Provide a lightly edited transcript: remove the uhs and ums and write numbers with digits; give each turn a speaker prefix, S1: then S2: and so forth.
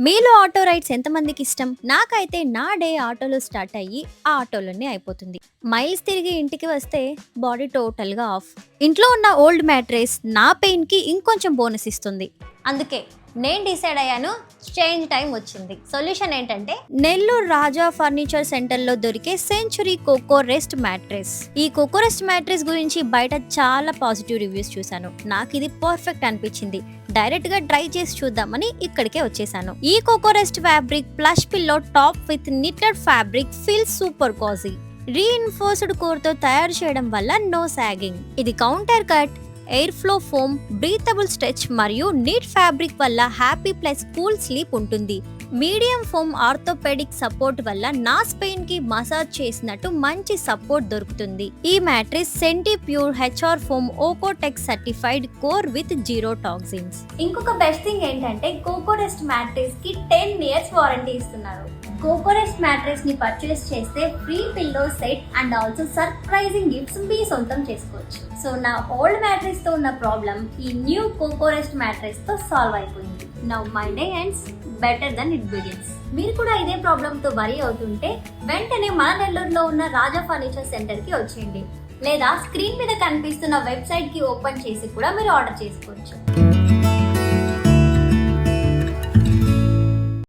S1: మీలో auto rides ఎంతమందికి ఇష్టం? నాకైతే నా డే ఆటోలో స్టార్ట్ అయ్యి ఆ ఆటోలోనే అయిపోతుంది. మైల్స్ తిరిగి ఇంటికి వస్తే బాడీ టోటల్‌గా ఆఫ్. ఇంట్లో ఉన్న ఓల్డ్ మ్యాట్రెస్ నా పెయిన్‌కి ఇంకొంచెం బోనస్ ఇస్తుంది. అందుకే నేను డిసైడ్ అయ్యాను, చేంజ్ టైం వచ్చింది. సొల్యూషన్ ఏంటంటే నెల్లూరు రాజా ఫర్నిచర్ సెంటర్లో దొరికే సెంచురీ కోకో రెస్ట్ మ్యాట్రెస్. ఈ కోకో రెస్ట్ మ్యాట్రెస్ గురించి బయట చాలా పాజిటివ్ రివ్యూస్ చూశాను. నాకు ఇది పర్ఫెక్ట్ అనిపించింది. డైరెక్ట్ గా ట్రై చేసి చూద్దామని ఇక్కడికే వచ్చేసాను. ఈ coco rest fabric plush pillow top with knitted fabric feel super cozy. Reinforced core తో తయారు చేయడం వల్ల నో సాగింగ్. ఇది contour cut, air flow foam, breathable stretch మరియు నీట్ ఫ్యాబ్రిక్ వల్ల హ్యాపీ ప్లస్ కూల్ స్లీప్ ఉంటుంది. మీడియం ఫోమ్ ఆర్థోపెడిక్ సపోర్ట్ వల్ల నా స్పెయిన్ కి మసాజ్ చేసినట్టు మంచి సపోర్ట్ దొరుకుతుంది. ఈ మ్యాట్రిస్ సెంటి pure HR foam Oekotex certified core with zero toxins. ఇంకొక బెస్ట్ థింగ్ ఏంటంటే కోకో రెస్ట్ మ్యాట్రిస్ కి 10 years వారంటీ ఇస్తున్నారు. కోకో రెస్ట్ మ్యాట్రిస్ ని పర్చేస్ చేస్తే free pillow set and also surprising gifts మీ సొంతం చేసుకోవచ్చు. సో నా ఓల్డ్ మ్యాట్రిస్ తో ఉన్న ప్రాబ్లం ఈ న్యూ కోకో రెస్ట్ మ్యాట్రిస్ తో సాల్వ్ అయిపోయింది. Now my day ends better than it begins. మీరు కూడా ఇదే ప్రాబ్లమ్ తో వరీ అవుతుంటే వెంటనే మన నెల్లూరులో ఉన్న రాజా ఫర్నిచర్ సెంటర్ కి వచ్చేయండి, లేదా స్క్రీన్ మీద కనిపిస్తున్న వెబ్సైట్ కి ఓపెన్ చేసి కూడా మీరు ఆర్డర్ చేసుకోవచ్చు.